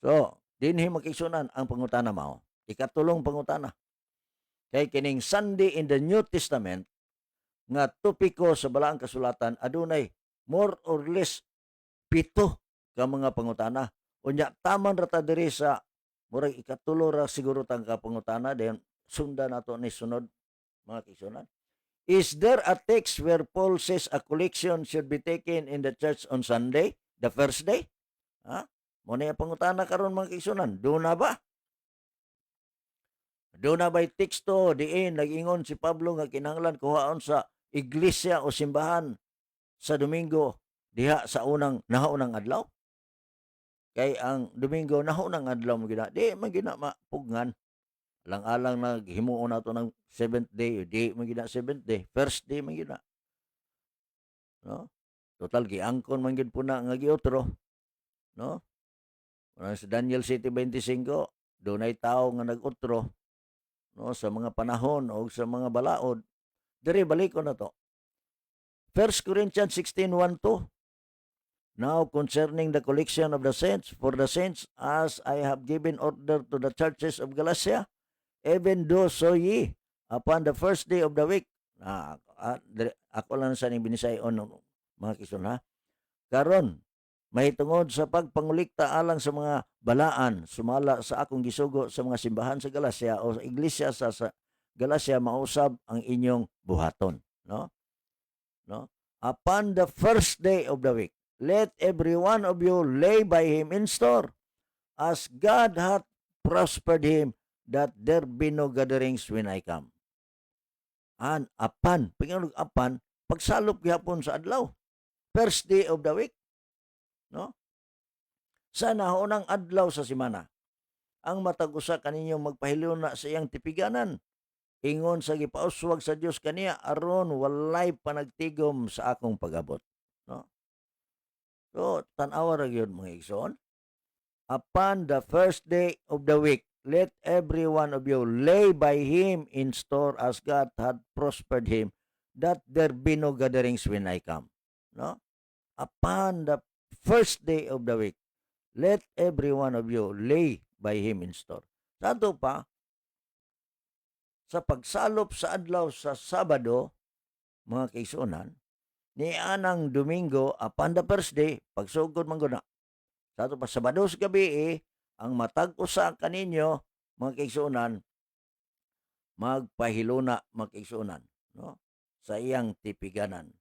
So, dinhi makisunan ang pangutana mao. Ikatulong pangutana. Kay kining Sunday in the New Testament nga topiko sa balaang kasulatan adunay more or less pito ka mga pangutana. Unya taman ra ta diri sa murag ikatulo ra siguro tang ka pangutana then sundan nato ni sunod mga kaigsunan. Is there a text where Paul says a collection should be taken in the church on Sunday, the first day? Ha? Mo na pangutana karon mga kaigsunan. Do na ba? Do na ba'y teksto diin nag-ingon si Pablo nga kinahanglan kuhaon sa iglesia o simbahan sa Domingo diha sa nahaunang adlaw? Kay ang Domingo nahaunang adlaw mo gina. Di man gina mapugnan. Alang-alang naghimuon nato ng seventh day, di man gina seventh day, first day man gina. No? Total giangkon man gid puna nga giotro, no? Sa Daniel 7:25, dunay tawo nga nag-otro, no, sa mga panahon o sa mga balaod. Diri balikon na to. 1 Corinthians 16:1-2. Now concerning the collection of the saints, for the saints, as I have given order to the churches of Galatia, even though so ye, upon the first day of the week, ako lang sa ning binisayon mga kison ha. Karon, mahitungod sa pagpangulikta alang sa mga balaan, sumala sa akong gisugo sa mga simbahan sa Galacia o sa iglesia sa Galacia, mausab ang inyong buhaton. No? No? Upon the first day of the week, let every one of you lay by him in store, as God hath prospered him, that there be no gatherings when I come. And apan, pagsalop gihapon sa adlaw, first day of the week, no? Sa naunang adlaw sa semana, ang matag usa kaninyong magpahiluna sa iyang tipiganan, ingon sa gipauswag sa Dios kaniya aron walay panagtigom sa akong pagabot, no? So tan-awa ra gyud mga igsoon. Upon the first day of the week, let every one of you lay by him in store as God had prospered him, that there be no gatherings when I come. No? Upon the first day of the week, let every one of you lay by him in store. Sato pa, sa pagsalop sa adlaw sa Sabado, mga kaisunan, ni anang Domingo, upon the first day, pagsugod man guna. Sato pa, Sabado sa gabi, ang matag usa kaninyo, mga kaisunan, magpahiluna, mga kaisunan, no? Sa iyang tipiganan.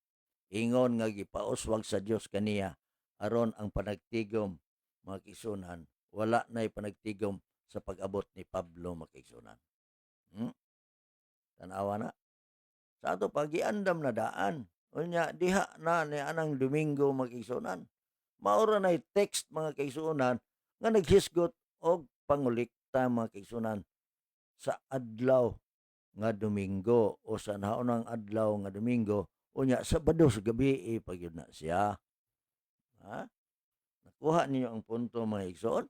Ingon nga gipauswag sa Dios kaniya, aron ang panagtigom, mga kaisunan, wala na'y panagtigom sa pag-abot ni Pablo, mga kaisunan. Tanawa na. Sa ato pagiandam na daan, unya diha na ni anang Domingo mag-igsunan. Maura na'y text mga kaigsunan nga naghisgot og pangulikta mga kaigsunan sa adlaw nga Domingo o sa naunang adlaw nga Domingo, unya Sabado sa gabi pagyud na siya. Ha? Nakuha ninyo ang punto mga igsoon?